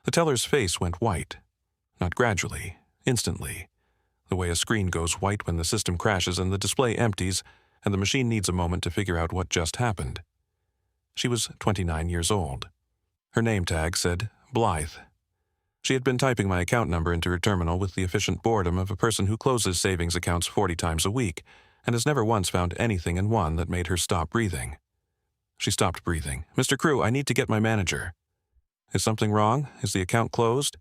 The teller's face went white. Not gradually, instantly. The way a screen goes white when the system crashes and the display empties and the machine needs a moment to figure out what just happened. She was 29 years old. Her name tag said Blythe. She had been typing my account number into her terminal with the efficient boredom of a person who closes savings accounts 40 times a week and has never once found anything in one that made her stop breathing. She stopped breathing. "Mr. Crew, I need to get my manager." "Is something wrong? Is the account closed?"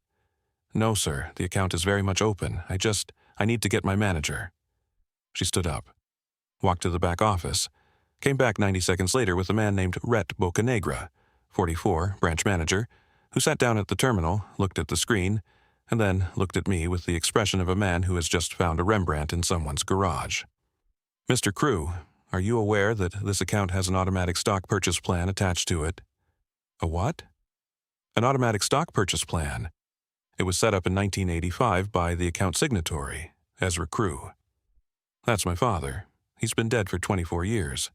"No, sir. The account is very much open. I need to get my manager." She stood up, walked to the back office, came back 90 seconds later with a man named Rhett Bocanegra, 44, branch manager, who sat down at the terminal, looked at the screen, and then looked at me with the expression of a man who has just found a Rembrandt in someone's garage. "Mr. Crew, are you aware that this account has an automatic stock purchase plan attached to it?" "A what?" "An automatic stock purchase plan. It was set up in 1985 by the account signatory, Ezra Crew." "That's my father. He's been dead for 24 years.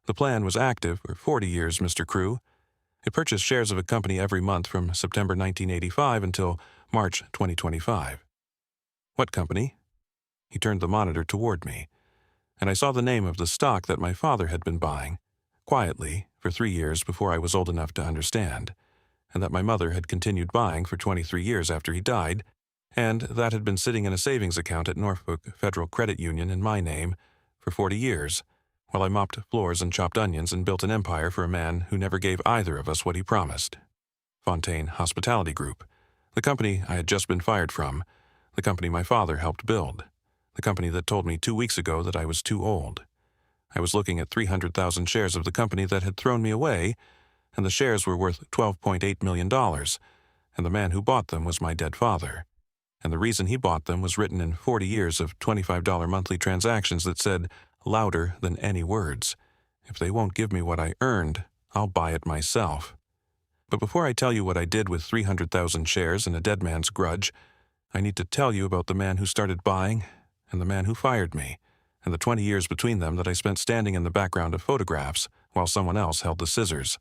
The plan was active for 40 years, Mr. Crew. It purchased shares of a company every month from September 1985 until March 2025. "What company?" He turned the monitor toward me, and I saw the name of the stock that my father had been buying, quietly, for 3 years before I was old enough to understand, and that my mother had continued buying for 23 years after he died, and that had been sitting in a savings account at Norfolk Federal Credit Union in my name for 40 years, while I mopped floors and chopped onions and built an empire for a man who never gave either of us what he promised. Fontaine Hospitality Group, the company I had just been fired from, the company my father helped build, the company that told me 2 weeks ago that I was too old. I was looking at 300,000 shares of the company that had thrown me away, and the shares were worth $12.8 million, and the man who bought them was my dead father. And the reason he bought them was written in 40 years of $25 monthly transactions that said, louder than any words, "If they won't give me what I earned, I'll buy it myself." But before I tell you what I did with 300,000 shares and a dead man's grudge, I need to tell you about the man who started buying and the man who fired me, and the 20 years between them that I spent standing in the background of photographs while someone else held the scissors.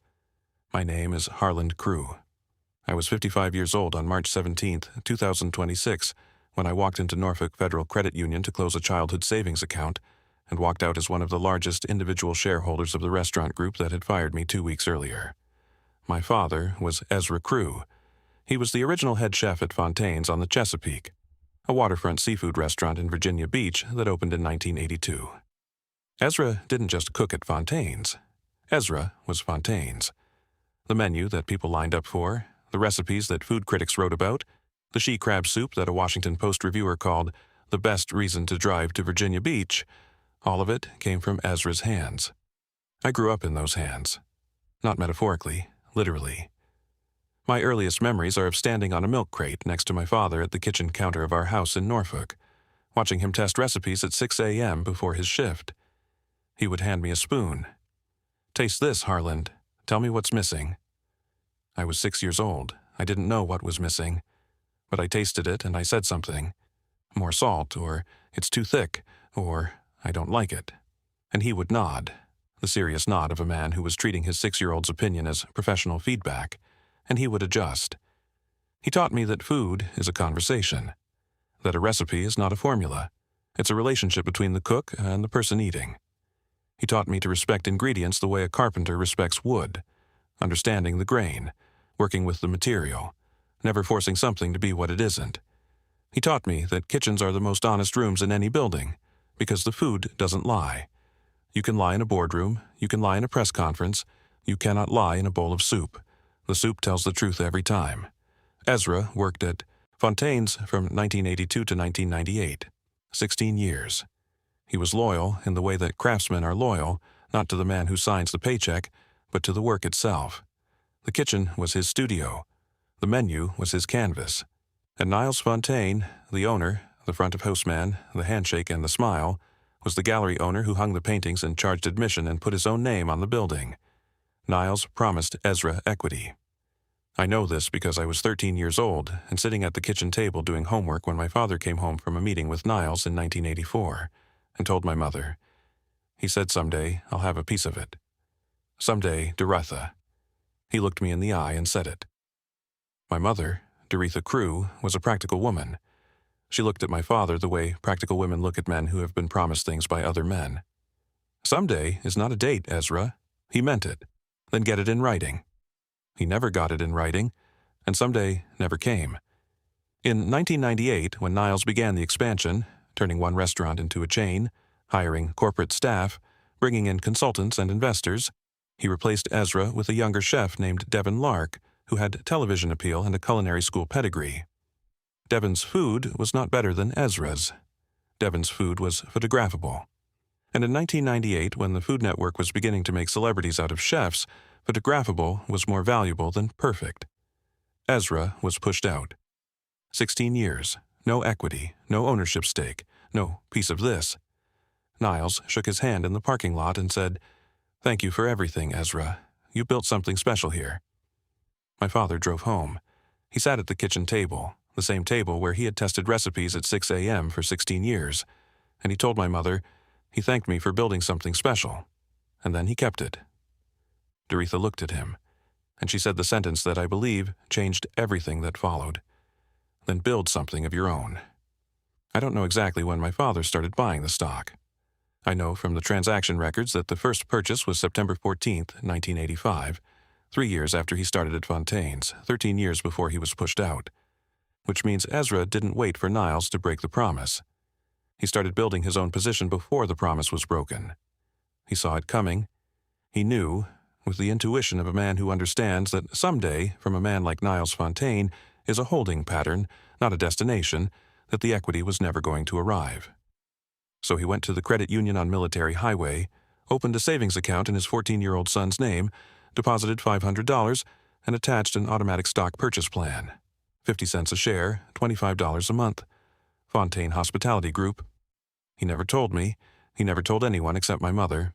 My name is Harland Crew. I was 55 years old on March 17, 2026, when I walked into Norfolk Federal Credit Union to close a childhood savings account, and walked out as one of the largest individual shareholders of the restaurant group that had fired me 2 weeks earlier. My father was Ezra Crew. He was the original head chef at Fontaine's on the Chesapeake, a waterfront seafood restaurant in Virginia Beach that opened in 1982. Ezra didn't just cook at Fontaine's. Ezra was Fontaine's. The menu that people lined up for, the recipes that food critics wrote about, the she crab soup that a Washington Post reviewer called the best reason to drive to Virginia Beach, all of it came from Ezra's hands. I grew up in those hands. Not metaphorically, literally. My earliest memories are of standing on a milk crate next to my father at the kitchen counter of our house in Norfolk, watching him test recipes at 6 a.m. before his shift. He would hand me a spoon. "Taste this, Harland. Tell me what's missing." I was 6 years old. I didn't know what was missing. But I tasted it and I said something. More salt, or it's too thick, or I don't like it. And he would nod, the serious nod of a man who was treating his 6-year-old's opinion as professional feedback, and he would adjust. He taught me that food is a conversation, that a recipe is not a formula. It's a relationship between the cook and the person eating. He taught me to respect ingredients the way a carpenter respects wood, understanding the grain, working with the material, never forcing something to be what it isn't. He taught me that kitchens are the most honest rooms in any building, because the food doesn't lie. You can lie in a boardroom, you can lie in a press conference, you cannot lie in a bowl of soup. The soup tells the truth every time. Ezra worked at Fontaine's from 1982 to 1998, 16 years. He was loyal in the way that craftsmen are loyal, not to the man who signs the paycheck, but to the work itself. The kitchen was his studio. The menu was his canvas. And Niles Fontaine, the owner, the front of house man, the handshake and the smile, was the gallery owner who hung the paintings and charged admission and put his own name on the building. Niles promised Ezra equity. I know this because I was 13 years old and sitting at the kitchen table doing homework when my father came home from a meeting with Niles in 1984 and told my mother, "He said someday I'll have a piece of it. Someday, Dorotha." He looked me in the eye and said it. My mother, Doretha Crew, was a practical woman. She looked at my father the way practical women look at men who have been promised things by other men. Someday is not a date, Ezra. He meant it. Then get it in writing. He never got it in writing, and someday never came. In 1998, when Niles began the expansion, turning one restaurant into a chain, hiring corporate staff, bringing in consultants and investors, he replaced Ezra with a younger chef named Devin Lark, who had television appeal and a culinary school pedigree. Devin's food was not better than Ezra's. Devin's food was photographable. And in 1998, when the Food Network was beginning to make celebrities out of chefs, photographable was more valuable than perfect. Ezra was pushed out. 16 years, no equity, no ownership stake, no piece of this. Niles shook his hand in the parking lot and said, "Thank you for everything, Ezra. You built something special here." My father drove home. He sat at the kitchen table, the same table where he had tested recipes at 6 a.m. for 16 years, and he told my mother he thanked me for building something special, and then he kept it. Doretha looked at him, and she said the sentence that I believe changed everything that followed. Then build something of your own. I don't know exactly when my father started buying the stock. I know from the transaction records that the first purchase was September 14, 1985, 3 years after he started at Fontaine's, 13 years before he was pushed out, which means Ezra didn't wait for Niles to break the promise. He started building his own position before the promise was broken. He saw it coming. He knew, with the intuition of a man who understands that someday, from a man like Niles Fontaine, is a holding pattern, not a destination, that the equity was never going to arrive. So he went to the credit union on Military Highway, opened a savings account in his 14-year-old son's name, deposited $500, and attached an automatic stock purchase plan. 50 cents a share, $25 a month. Fontaine Hospitality Group. He never told me. He never told anyone except my mother.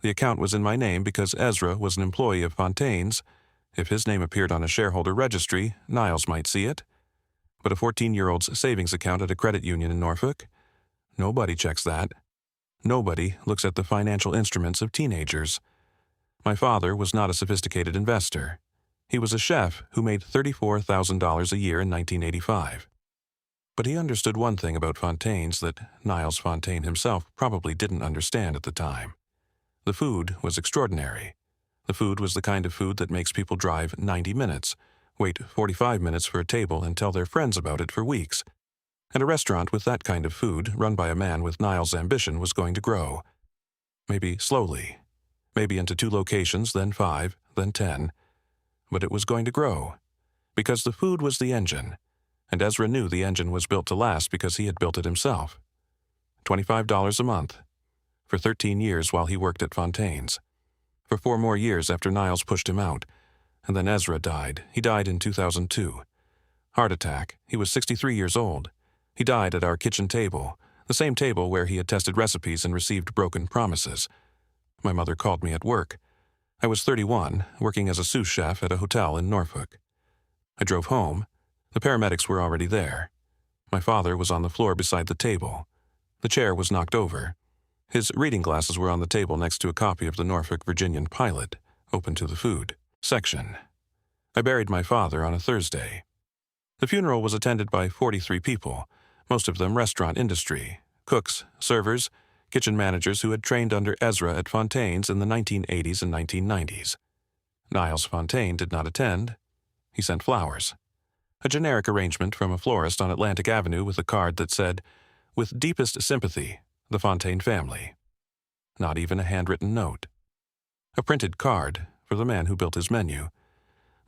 The account was in my name because Ezra was an employee of Fontaine's. If his name appeared on a shareholder registry, Niles might see it. But a 14-year-old's savings account at a credit union in Norfolk? Nobody checks that. Nobody looks at the financial instruments of teenagers. My father was not a sophisticated investor. He was a chef who made $34,000 a year in 1985. But he understood one thing about Fontaine's that Niles Fontaine himself probably didn't understand at the time. The food was extraordinary. The food was the kind of food that makes people drive 90 minutes, wait 45 minutes for a table and tell their friends about it for weeks. And a restaurant with that kind of food, run by a man with Niles' ambition, was going to grow. Maybe slowly. Maybe into 2 locations, then 5, then 10. But it was going to grow. Because the food was the engine. And Ezra knew the engine was built to last because he had built it himself. $25 a month. For 13 years while he worked at Fontaine's. For 4 more years after Niles pushed him out. And then Ezra died. He died in 2002. Heart attack. He was 63 years old. He died at our kitchen table, the same table where he had tested recipes and received broken promises. My mother called me at work. I was 31, working as a sous chef at a hotel in Norfolk. I drove home. The paramedics were already there. My father was on the floor beside the table. The chair was knocked over. His reading glasses were on the table next to a copy of the Norfolk Virginian Pilot, open to the food section. I buried my father on a Thursday. The funeral was attended by 43 people, most of them restaurant industry, cooks, servers, kitchen managers who had trained under Ezra at Fontaine's in the 1980s and 1990s. Niles Fontaine did not attend. He sent flowers. A generic arrangement from a florist on Atlantic Avenue with a card that said, "With deepest sympathy, the Fontaine family." Not even a handwritten note. A printed card for the man who built his menu.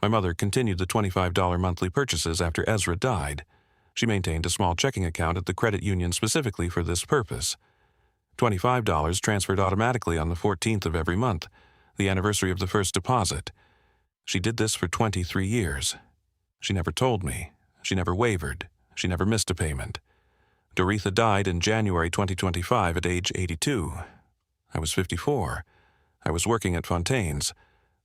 My mother continued the $25 monthly purchases after Ezra died. She maintained a small checking account at the credit union specifically for this purpose. $25 transferred automatically on the 14th of every month, the anniversary of the first deposit. She did this for 23 years. She never told me. She never wavered. She never missed a payment. Doretha died in January 2025 at age 82. I was 54. I was working at Fontaine's.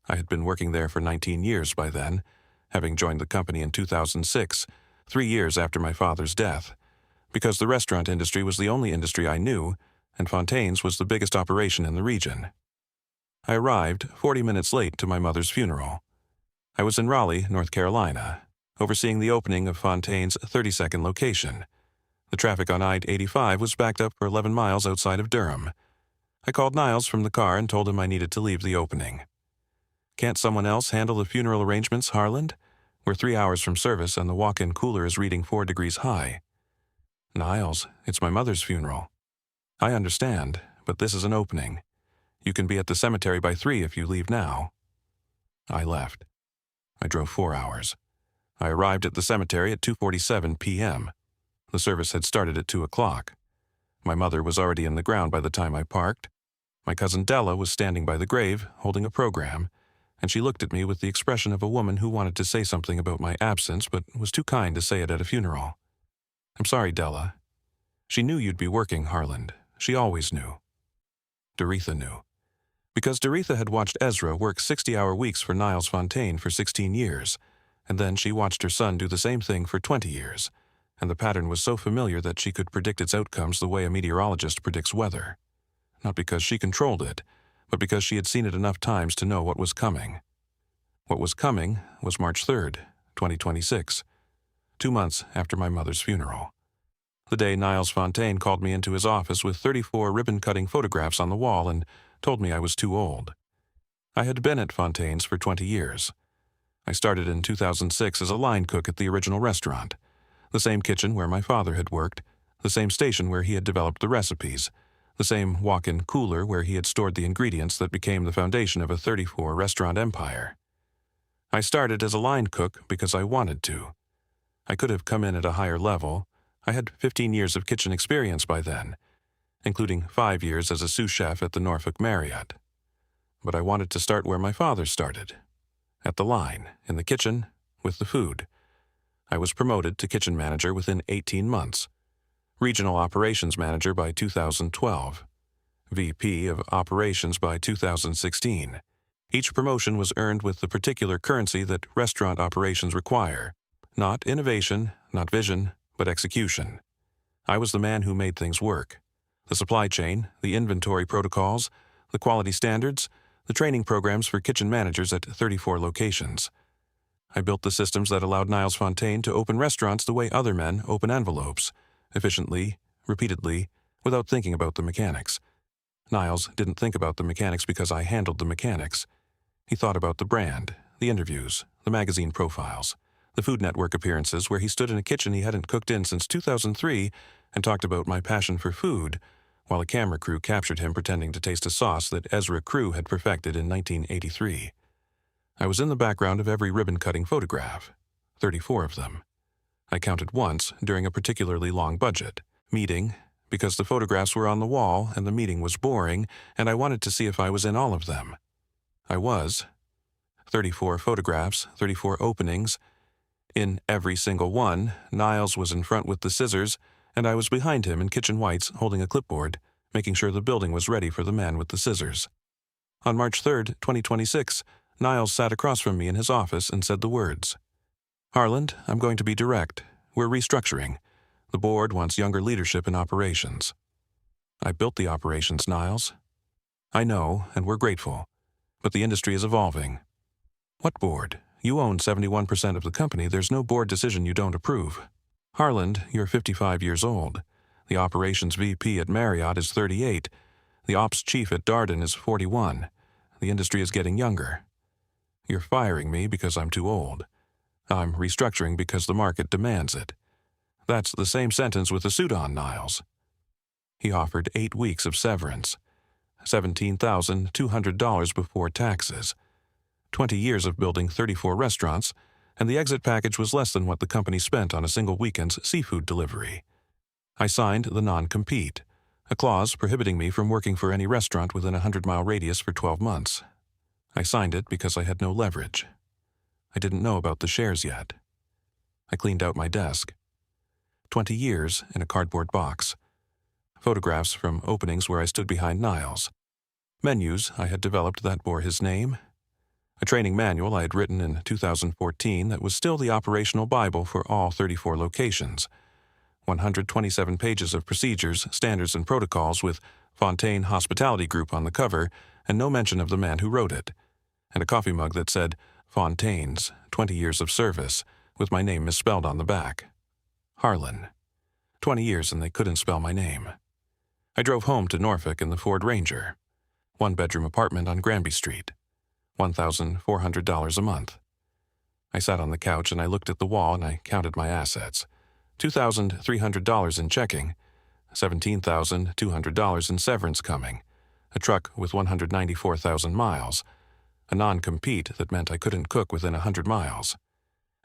I had been working there for 19 years by then, having joined the company in 2006, 3 years after my father's death, because the restaurant industry was the only industry I knew, and Fontaine's was the biggest operation in the region. I arrived 40 minutes late to my mother's funeral. I was in Raleigh, North Carolina, overseeing the opening of Fontaine's 32nd location. The traffic on I-85 was backed up for 11 miles outside of Durham. I called Niles from the car and told him I needed to leave the opening. "Can't someone else handle the funeral arrangements, Harland? We're 3 hours from service and the walk-in cooler is reading 4 degrees high." "Niles, it's my mother's funeral." "I understand, but this is an opening. You can be at the cemetery by 3 if you leave now." I left. I drove 4 hours. I arrived at the cemetery at 2:47 p.m. The service had started at 2 o'clock. My mother was already in the ground by the time I parked. My cousin Della was standing by the grave, holding a program, and she looked at me with the expression of a woman who wanted to say something about my absence but was too kind to say it at a funeral. "I'm sorry, Della." "She knew you'd be working, Harland. She always knew." Doretha knew. Because Doretha had watched Ezra work 60-hour weeks for Niles Fontaine for 16 years, and then she watched her son do the same thing for 20 years, and the pattern was so familiar that she could predict its outcomes the way a meteorologist predicts weather. Not because she controlled it, but because she had seen it enough times to know what was coming. What was coming was March 3rd, 2026, 2 months after my mother's funeral. The day Niles Fontaine called me into his office with 34 ribbon-cutting photographs on the wall and told me I was too old. I had been at Fontaine's for 20 years. I started in 2006 as a line cook at the original restaurant, the same kitchen where my father had worked, the same station where he had developed the recipes, the same walk-in cooler where he had stored the ingredients that became the foundation of a 34-restaurant empire. I started as a line cook because I wanted to. I could have come in at a higher level. I had 15 years of kitchen experience by then, including 5 years as a sous chef at the Norfolk Marriott. But I wanted to start where my father started, at the line, in the kitchen, with the food. I was promoted to kitchen manager within 18 months, regional operations manager by 2012, VP of operations by 2016. Each promotion was earned with the particular currency that restaurant operations require. Not innovation, not vision, but execution. I was the man who made things work. The supply chain, the inventory protocols, the quality standards, the training programs for kitchen managers at 34 locations. I built the systems that allowed Niles Fontaine to open restaurants the way other men open envelopes, efficiently, repeatedly, without thinking about the mechanics. Niles didn't think about the mechanics because I handled the mechanics. He thought about the brand, the interviews, the magazine profiles, the Food Network appearances where he stood in a kitchen he hadn't cooked in since 2003 and talked about my passion for food, while a camera crew captured him pretending to taste a sauce that Ezra Crew had perfected in 1983. I was in the background of every ribbon-cutting photograph, 34 of them. I counted once during a particularly long budget meeting because the photographs were on the wall and the meeting was boring and I wanted to see if I was in all of them. I was. 34 photographs, 34 openings. In every single one, Niles was in front with the scissors, and I was behind him in kitchen whites holding a clipboard, making sure the building was ready for the man with the scissors. On March 3rd, 2026, Niles sat across from me in his office and said the words, "Harland, I'm going to be direct. We're restructuring. The board wants younger leadership in operations." I built the operations, Niles. I know, and we're grateful. But the industry is evolving. What board? You own 71% of the company. There's no board decision you don't approve. Harland, you're 55 years old. The operations VP at Marriott is 38. The ops chief at Darden is 41. The industry is getting younger. You're firing me because I'm too old. I'm restructuring because the market demands it. That's the same sentence with a suit on, Niles. He offered 8 weeks of severance, $17,200 before taxes, 20 years of building 34 restaurants, and the exit package was less than what the company spent on a single weekend's seafood delivery. I signed the non-compete, a clause prohibiting me from working for any restaurant within a 100-mile radius for 12 months. I signed it because I had no leverage. I didn't know about the shares yet. I cleaned out my desk. 20 years in a cardboard box. Photographs from openings where I stood behind Niles. Menus I had developed that bore his name. A training manual I had written in 2014 that was still the operational Bible for all 34 locations. 127 pages of procedures, standards, and protocols with Fontaine Hospitality Group on the cover and no mention of the man who wrote it. And a coffee mug that said, "Fontaine's, 20 years of service, with my name misspelled on the back. Harlan. 20 years and they couldn't spell my name. I drove home to Norfolk in the Ford Ranger. 1-bedroom apartment on Granby Street. $1,400 a month. I sat on the couch and I looked at the wall and I counted my assets. $2,300 in checking, $17,200 in severance coming, a truck with 194,000 miles, a non-compete that meant I couldn't cook within 100 miles,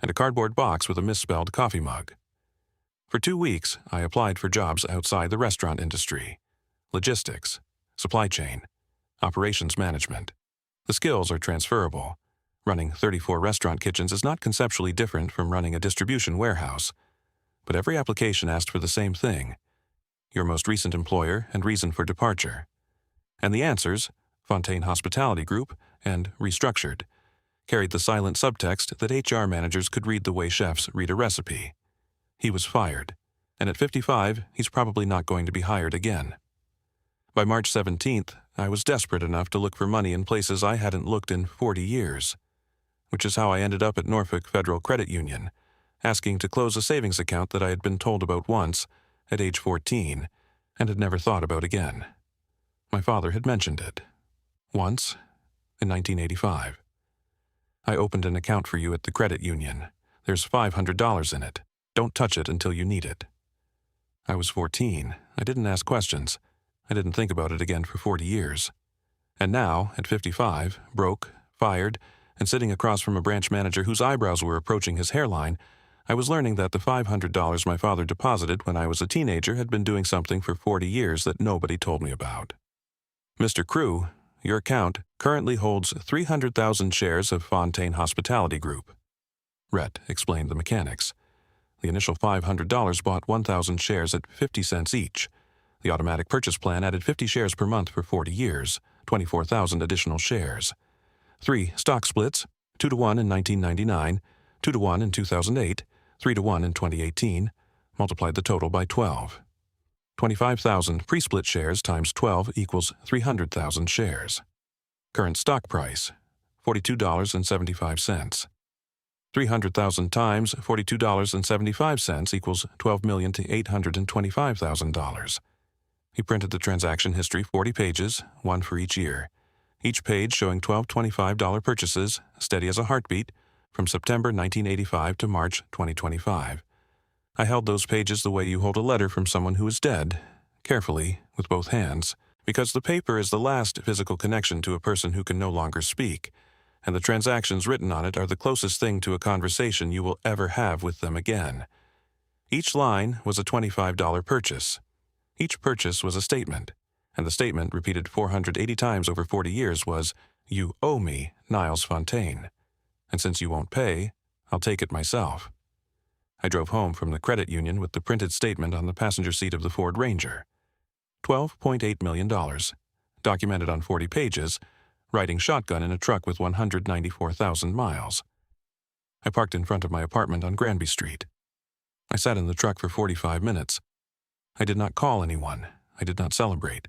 and a cardboard box with a misspelled coffee mug. For 2 weeks, I applied for jobs outside the restaurant industry, logistics, supply chain, operations management. The skills are transferable. Running 34 restaurant kitchens is not conceptually different from running a distribution warehouse, but every application asked for the same thing: your most recent employer and reason for departure. And the answers, Fontaine Hospitality Group and restructured, carried the silent subtext that HR managers could read the way chefs read a recipe. He was fired, and at 55, he's probably not going to be hired again. By March 17th, I was desperate enough to look for money in places I hadn't looked in 40 years, which is how I ended up at Norfolk Federal Credit Union, asking to close a savings account that I had been told about once, at age 14, and had never thought about again. My father had mentioned it. Once, in 1985. I opened an account for you at the credit union. There's $500 in it. Don't touch it until you need it. I was 14. I didn't ask questions. I didn't think about it again for 40 years. And now, at 55, broke, fired, and sitting across from a branch manager whose eyebrows were approaching his hairline, I was learning that the $500 my father deposited when I was a teenager had been doing something for 40 years that nobody told me about. Mr. Crew, your account currently holds 300,000 shares of Fontaine Hospitality Group. Rhett explained the mechanics. The initial $500 bought 1,000 shares at 50 cents each. The automatic purchase plan added 50 shares per month for 40 years, 24,000 additional shares. 3 stock splits, 2-to-1 in 1999, 2-to-1 in 2008, 3-to-1 in 2018, multiplied the total by 12. 25,000 pre-split shares times 12 equals 300,000 shares. Current stock price, $42.75. 300,000 times $42.75 equals $12,825,000. He printed the transaction history 40 pages, one for each year. Each page showing $12.25 purchases, steady as a heartbeat, from September 1985 to March 2025. I held those pages the way you hold a letter from someone who is dead, carefully, with both hands, because the paper is the last physical connection to a person who can no longer speak, and the transactions written on it are the closest thing to a conversation you will ever have with them again. Each line was a $25 purchase. Each purchase was a statement, and the statement, repeated 480 times over 40 years, was, "You owe me, Niles Fontaine. And since you won't pay, I'll take it myself." I drove home from the credit union with the printed statement on the passenger seat of the Ford Ranger. $12.8 million, documented on 40 pages, riding shotgun in a truck with 194,000 miles. I parked in front of my apartment on Granby Street. I sat in the truck for 45 minutes. I did not call anyone. I did not celebrate.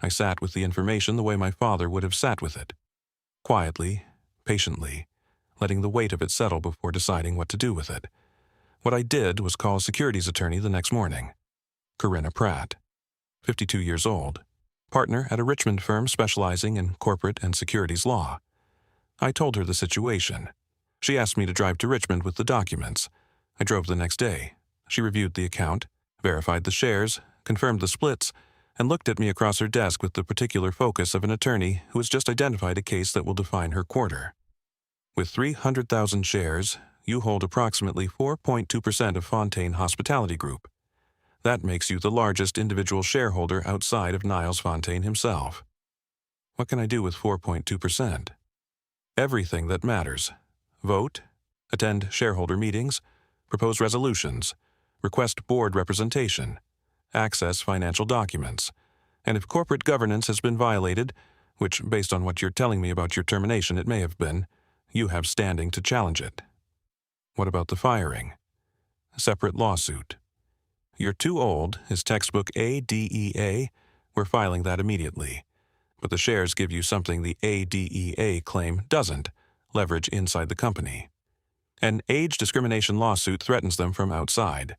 I sat with the information the way my father would have sat with it. Quietly, patiently, letting the weight of it settle before deciding what to do with it. What I did was call a securities attorney the next morning. Corinna Pratt, 52 years old, partner at a Richmond firm specializing in corporate and securities law. I told her the situation. She asked me to drive to Richmond with the documents. I drove the next day. She reviewed the account, verified the shares, confirmed the splits, and looked at me across her desk with the particular focus of an attorney who has just identified a case that will define her quarter. With 300,000 shares, you hold approximately 4.2% of Fontaine Hospitality Group. That makes you the largest individual shareholder outside of Niles Fontaine himself. What can I do with 4.2%? Everything that matters. Vote, attend shareholder meetings, propose resolutions, request board representation, access financial documents, and if corporate governance has been violated, which based on what you're telling me about your termination it may have been, you have standing to challenge it. What about the firing? Separate lawsuit. You're too old is textbook ADEA. We're filing that immediately. But the shares give you something the ADEA claim doesn't, leverage inside the company. An age discrimination lawsuit threatens them from outside.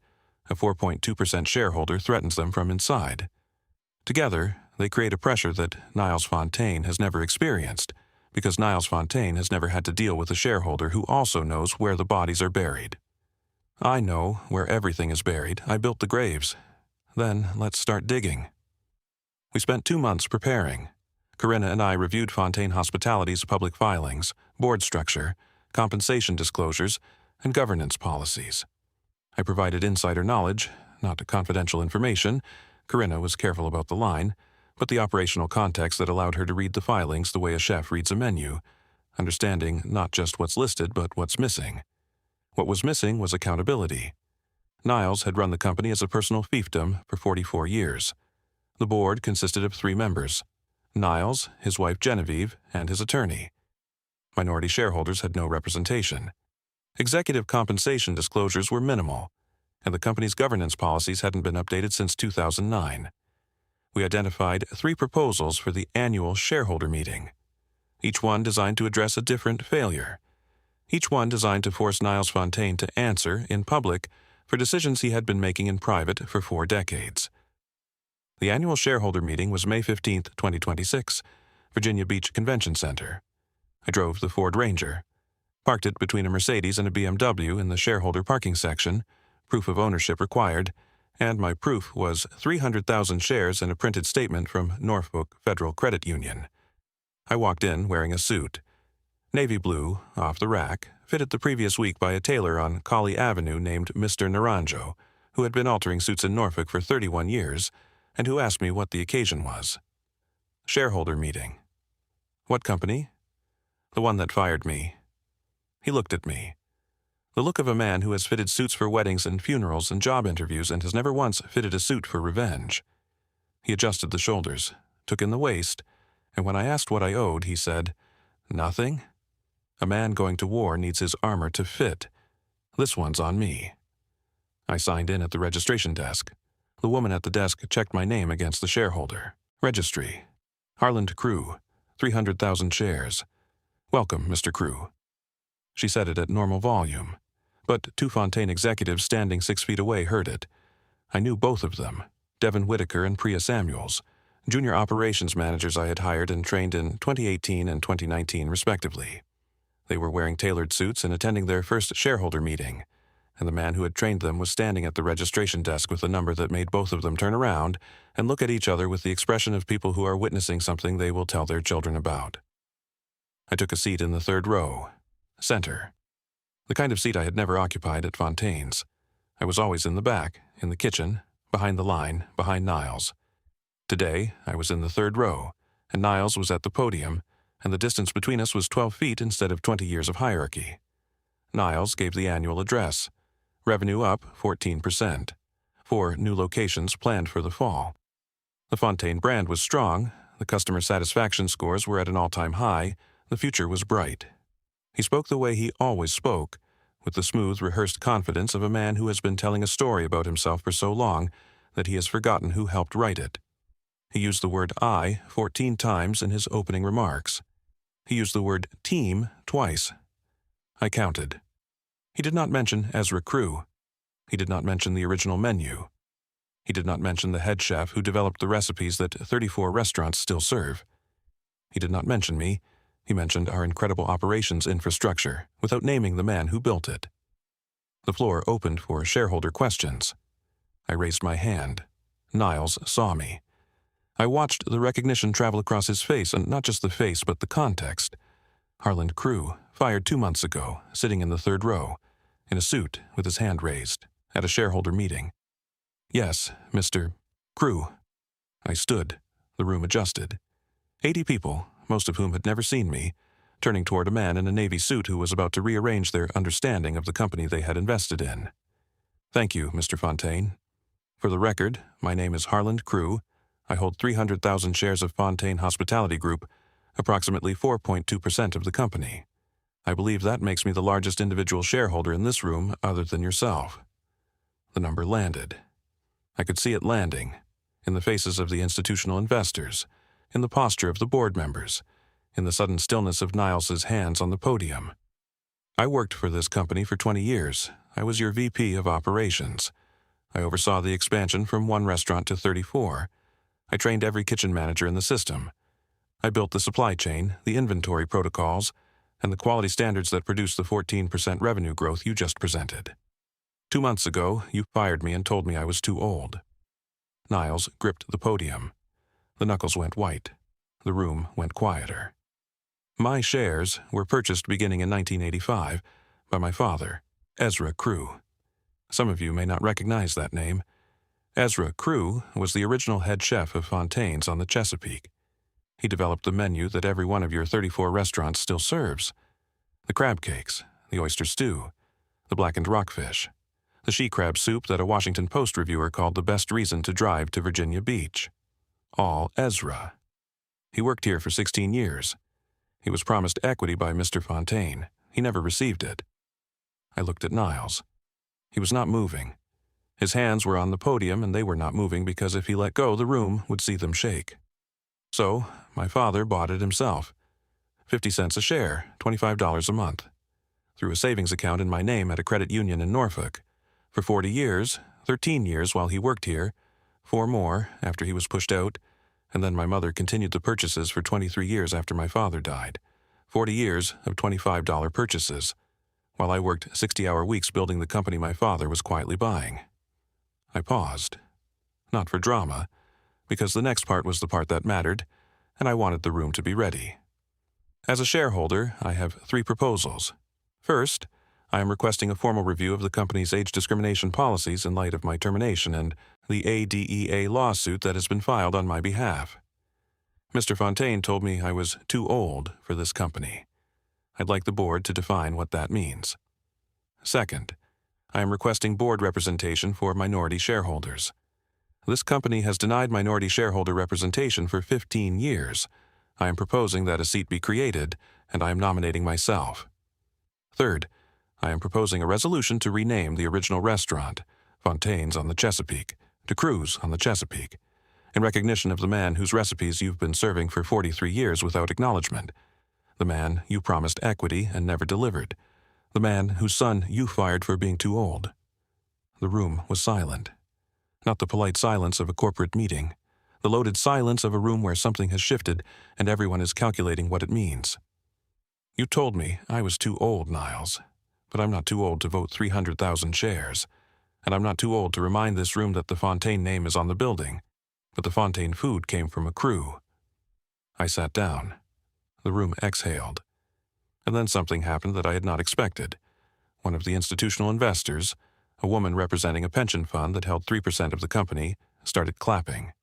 A 4.2% shareholder threatens them from inside. Together, they create a pressure that Niles Fontaine has never experienced, because Niles Fontaine has never had to deal with a shareholder who also knows where the bodies are buried. I know where everything is buried. I built the graves. Then let's start digging. We spent 2 months preparing. Corinna and I reviewed Fontaine Hospitality's public filings, board structure, compensation disclosures, and governance policies. I provided insider knowledge, not confidential information. Corinna was careful about the line, but the operational context that allowed her to read the filings the way a chef reads a menu, understanding not just what's listed but what's missing. What was missing was accountability. Niles had run the company as a personal fiefdom for 44 years. The board consisted of 3 members: Niles, his wife Genevieve, and his attorney. Minority shareholders had no representation. Executive compensation disclosures were minimal, and the company's governance policies hadn't been updated since 2009. We identified 3 proposals for the annual shareholder meeting, each one designed to address a different failure, each one designed to force Niles Fontaine to answer in public for decisions he had been making in private for 4 decades. The annual shareholder meeting was May 15, 2026, Virginia Beach Convention Center. I drove the Ford Ranger, parked it between a Mercedes and a BMW in the shareholder parking section, proof of ownership required, and my proof was 300,000 shares and a printed statement from Norfolk Federal Credit Union. I walked in wearing a suit. Navy blue, off the rack, fitted the previous week by a tailor on Colley Avenue named Mr. Naranjo, who had been altering suits in Norfolk for 31 years, and who asked me what the occasion was. Shareholder meeting. What company? The one that fired me. He looked at me. The look of a man who has fitted suits for weddings and funerals and job interviews and has never once fitted a suit for revenge. He adjusted the shoulders, took in the waist, and when I asked what I owed, he said, "Nothing? A man going to war needs his armor to fit. This one's on me." I signed in at the registration desk. The woman at the desk checked my name against the shareholder. Registry. Harland Crew, 300,000 shares. Welcome, Mr. Crew. She said it at normal volume, but 2 Fontaine executives standing 6 feet away heard it. I knew both of them, Devin Whitaker and Priya Samuels, junior operations managers I had hired and trained in 2018 and 2019 respectively. They were wearing tailored suits and attending their first shareholder meeting, and the man who had trained them was standing at the registration desk with a number that made both of them turn around and look at each other with the expression of people who are witnessing something they will tell their children about. I took a seat in the 3rd row, center. The kind of seat I had never occupied at Fontaine's. I was always in the back, in the kitchen, behind the line, behind Niles. Today, I was in the 3rd row, and Niles was at the podium, and the distance between us was 12 feet instead of 20 years of hierarchy. Niles gave the annual address. Revenue up 14%. 4 new locations planned for the fall. The Fontaine brand was strong, the customer satisfaction scores were at an all-time high, the future was bright. He spoke the way he always spoke, with the smooth, rehearsed confidence of a man who has been telling a story about himself for so long that he has forgotten who helped write it. He used the word "I" 14 times in his opening remarks. He used the word "team" twice. I counted. He did not mention Ezra Crew. He did not mention the original menu. He did not mention the head chef who developed the recipes that 34 restaurants still serve. He did not mention me. He mentioned our incredible operations infrastructure, without naming the man who built it. The floor opened for shareholder questions. I raised my hand. Niles saw me. I watched the recognition travel across his face, and not just the face, but the context. Harland Crew, fired 2 months ago, sitting in the 3rd row, in a suit with his hand raised, at a shareholder meeting. Yes, Mr. Crew. I stood. The room adjusted. 80 people, most of whom had never seen me, turning toward a man in a navy suit who was about to rearrange their understanding of the company they had invested in. Thank you, Mr. Fontaine. For the record, my name is Harland Crew. I hold 300,000 shares of Fontaine Hospitality Group, approximately 4.2% of the company. I believe that makes me the largest individual shareholder in this room other than yourself. The number landed. I could see it landing, in the faces of the institutional investors, in the posture of the board members, in the sudden stillness of Niles's hands on the podium. I worked for this company for 20 years. I was your VP of operations. I oversaw the expansion from 1 restaurant to 34. I trained every kitchen manager in the system. I built the supply chain, the inventory protocols, and the quality standards that produced the 14% revenue growth you just presented. 2 months ago, you fired me and told me I was too old. Niles gripped the podium. The knuckles went white. The room went quieter. My shares were purchased beginning in 1985 by my father, Ezra Crew. Some of you may not recognize that name. Ezra Crew was the original head chef of Fontaine's on the Chesapeake. He developed the menu that every one of your 34 restaurants still serves. The crab cakes, the oyster stew, the blackened rockfish, the she-crab soup that a Washington Post reviewer called the best reason to drive to Virginia Beach. All Ezra. He worked here for 16 years. He was promised equity by Mr. Fontaine. He never received it. I looked at Niles. He was not moving. His hands were on the podium, and they were not moving because if he let go, the room would see them shake. So, my father bought it himself. 50 cents a share, $25 a month. Through a savings account in my name at a credit union in Norfolk. For 40 years, 13 years while he worked here, 4 more after he was pushed out, and then my mother continued the purchases for 23 years after my father died. 40 years of $25 purchases, while I worked 60-hour weeks building the company my father was quietly buying. I paused. Not for drama, because the next part was the part that mattered, and I wanted the room to be ready. As a shareholder, I have 3 proposals. First, I am requesting a formal review of the company's age discrimination policies in light of my termination and the ADEA lawsuit that has been filed on my behalf. Mr. Fontaine told me I was too old for this company. I'd like the board to define what that means. Second, I am requesting board representation for minority shareholders. This company has denied minority shareholder representation for 15 years. I am proposing that a seat be created, and I am nominating myself. Third, I am proposing a resolution to rename the original restaurant, Fontaine's on the Chesapeake, to Crew's on the Chesapeake, in recognition of the man whose recipes you've been serving for 43 years without acknowledgement, the man you promised equity and never delivered, the man whose son you fired for being too old. The room was silent. Not the polite silence of a corporate meeting, the loaded silence of a room where something has shifted and everyone is calculating what it means. You told me I was too old, Niles, but I'm not too old to vote 300,000 shares, and I'm not too old to remind this room that the Fontaine name is on the building, but the Fontaine food came from a Crew. I sat down. The room exhaled. And then something happened that I had not expected. One of the institutional investors, a woman representing a pension fund that held 3% of the company, started clapping.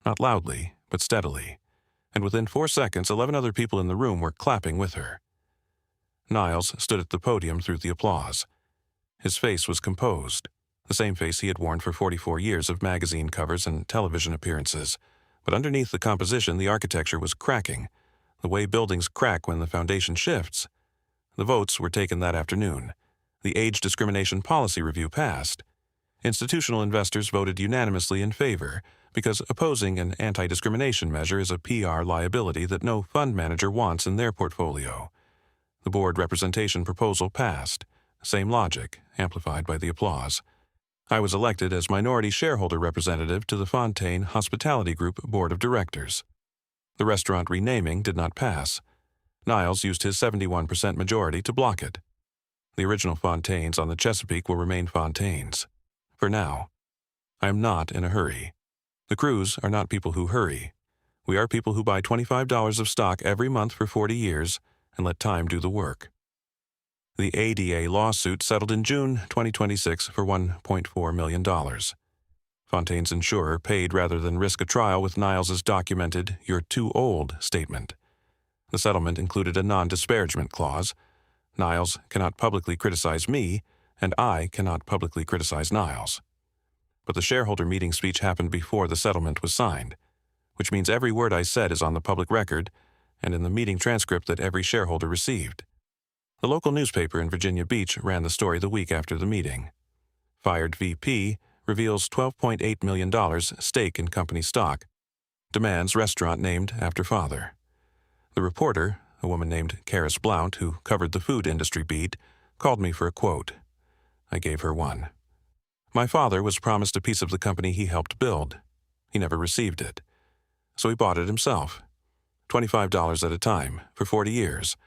Not loudly, but steadily. And within 4 seconds, 11 other people in the room were clapping with her. Niles stood at the podium through the applause. His face was composed, the same face he had worn for 44 years of magazine covers and television appearances. But underneath the composition, the architecture was cracking, the way buildings crack when the foundation shifts. The votes were taken that afternoon. The age discrimination policy review passed. Institutional investors voted unanimously in favor because opposing an anti-discrimination measure is a PR liability that no fund manager wants in their portfolio. The board representation proposal passed. Same logic, amplified by the applause. I was elected as minority shareholder representative to the Fontaine Hospitality Group Board of Directors. The restaurant renaming did not pass. Niles used his 71% majority to block it. The original Fontaine's on the Chesapeake will remain Fontaine's. For now. I am not in a hurry. The Crews are not people who hurry. We are people who buy $25 of stock every month for 40 years and let time do the work. The ADA lawsuit settled in June 2026 for $1.4 million. Fontaine's insurer paid rather than risk a trial with Niles's documented "you're too old" statement. The settlement included a non-disparagement clause. Niles cannot publicly criticize me, and I cannot publicly criticize Niles. But the shareholder meeting speech happened before the settlement was signed, which means every word I said is on the public record and in the meeting transcript that every shareholder received. The local newspaper in Virginia Beach ran the story the week after the meeting. Fired VP reveals $12.8 million stake in company stock, demands restaurant named after father. The reporter, a woman named Karis Blount, who covered the food industry beat, called me for a quote. I gave her one. My father was promised a piece of the company he helped build. He never received it. So he bought it himself. $25 at a time, for 40 years.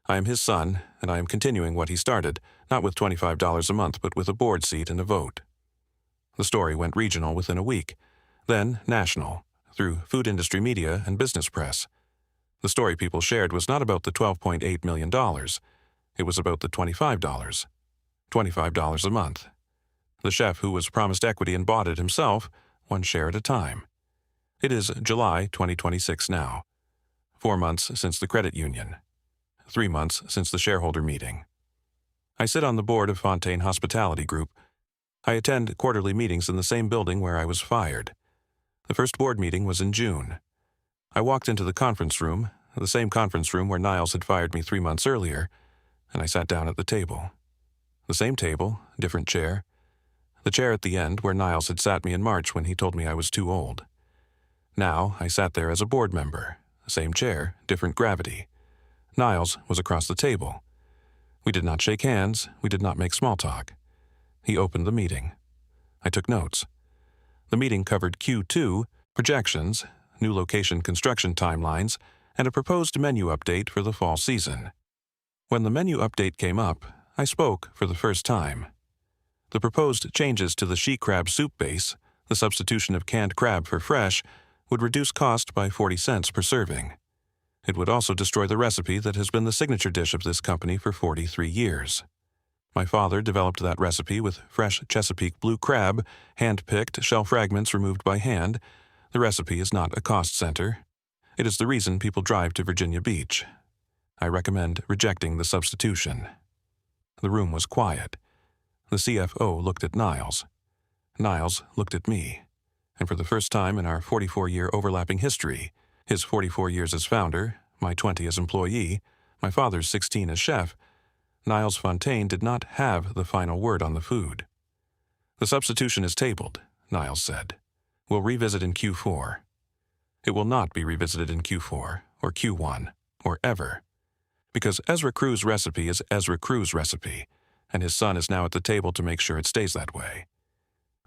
I am his son, and I am continuing what he started, not with $25 a month, but with a board seat and a vote. The story went regional within a week, then national, through food industry media and business press. The story people shared was not about the $12.8 million. It was about the $25. $25 a month. The chef who was promised equity and bought it himself, one share at a time. It is July 2026 now. 4 months since the credit union. 3 months since the shareholder meeting. I sit on the board of Fontaine Hospitality Group. I attend quarterly meetings in the same building where I was fired. The first board meeting was in June. I walked into the conference room, the same conference room where Niles had fired me 3 months earlier, and I sat down at the table. The same table, different chair. The chair at the end where Niles had sat me in March when he told me I was too old. Now I sat there as a board member. Same chair, different gravity. Niles was across the table. We did not shake hands. We did not make small talk. He opened the meeting. I took notes. The meeting covered Q2, projections, new location construction timelines, and a proposed menu update for the fall season. When the menu update came up, I spoke for the first time. The proposed changes to the she crab soup base, the substitution of canned crab for fresh, would reduce cost by 40 cents per serving. It would also destroy the recipe that has been the signature dish of this company for 43 years. My father developed that recipe with fresh Chesapeake blue crab, hand-picked shell fragments removed by hand. The recipe is not a cost center. It is the reason people drive to Virginia Beach. I recommend rejecting the substitution. The room was quiet. The CFO looked at Niles. Niles looked at me. And for the first time in our 44-year overlapping history, his 44 years as founder, my 20 as employee, my father's 16 as chef, Niles Fontaine did not have the final word on the food. The substitution is tabled, Niles said. We'll revisit in Q4. It will not be revisited in Q4, or Q1, or ever. Because Ezra Crew's recipe is Ezra Crew's recipe, and his son is now at the table to make sure it stays that way.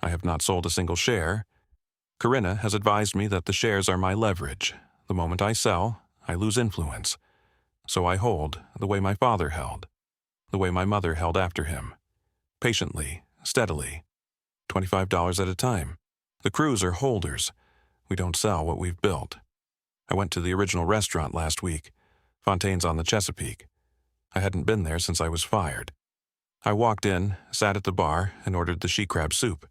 I have not sold a single share. Corinna has advised me that the shares are my leverage. The moment I sell, I lose influence. So I hold the way my father held, the way my mother held after him. Patiently, steadily. $25 at a time. The crews are holders. We don't sell what we've built. I went to the original restaurant last week, Fontaine's on the Chesapeake. I hadn't been there since I was fired. I walked in, sat at the bar, and ordered the she crab soup.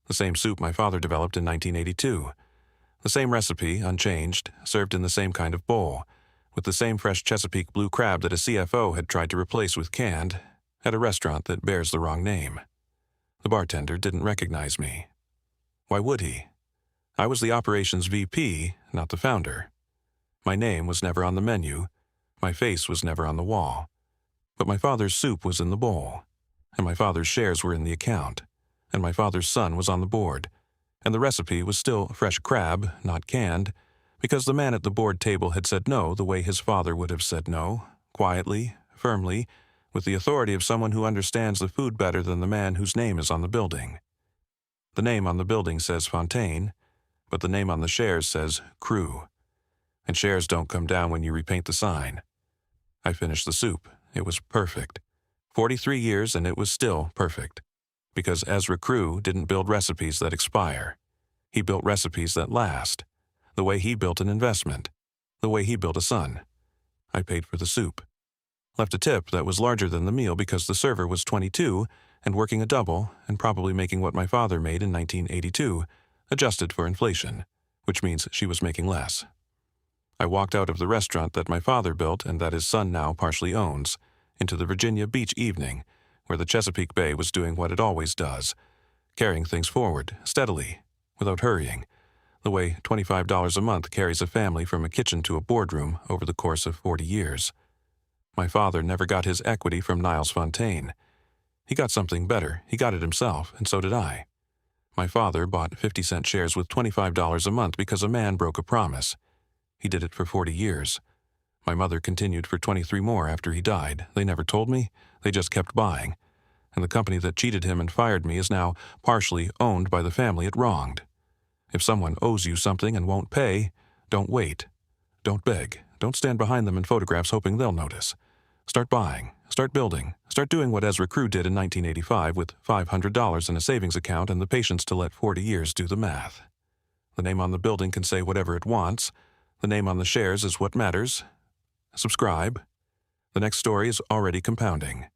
The same soup my father developed in 1982. The same recipe, unchanged, served in the same kind of bowl, with the same fresh Chesapeake blue crab that a CFO had tried to replace with canned, at a restaurant that bears the wrong name. The bartender didn't recognize me. Why would he? I was the operations VP, not the founder. My name was never on the menu. My face was never on the wall. But my father's soup was in the bowl, and my father's shares were in the account, and my father's son was on the board, and the recipe was still fresh crab, not canned, because the man at the board table had said no the way his father would have said no, quietly, firmly, with the authority of someone who understands the food better than the man whose name is on the building. The name on the building says Fontaine, but the name on the shares says Crew. And shares don't come down when you repaint the sign. I finished the soup. It was perfect. 43 years and it was still perfect. Because Ezra Crew didn't build recipes that expire. He built recipes that last. The way he built an investment. The way he built a son. I paid for the soup. Left a tip that was larger than the meal because the server was 22 and working a double and probably making what my father made in 1982, adjusted for inflation, which means she was making less. I walked out of the restaurant that my father built and that his son now partially owns, into the Virginia Beach evening, where the Chesapeake Bay was doing what it always does, carrying things forward, steadily, without hurrying, the way $25 a month carries a family from a kitchen to a boardroom over the course of 40 years. My father never got his equity from Niles Fontaine. He got something better. He got it himself, and so did I. My father bought 50-cent shares with $25 a month because a man broke a promise. He did it for 40 years. My mother continued for 23 more after he died. They never told me. They just kept buying. And the company that cheated him and fired me is now partially owned by the family it wronged. If someone owes you something and won't pay, don't wait. Don't beg. Don't stand behind them in photographs hoping they'll notice. Start buying. Start building. Start doing what Ezra Crew did in 1985 with $500 in a savings account and the patience to let 40 years do the math. The name on the building can say whatever it wants. The name on the shares is what matters. Subscribe. The next story is already compounding.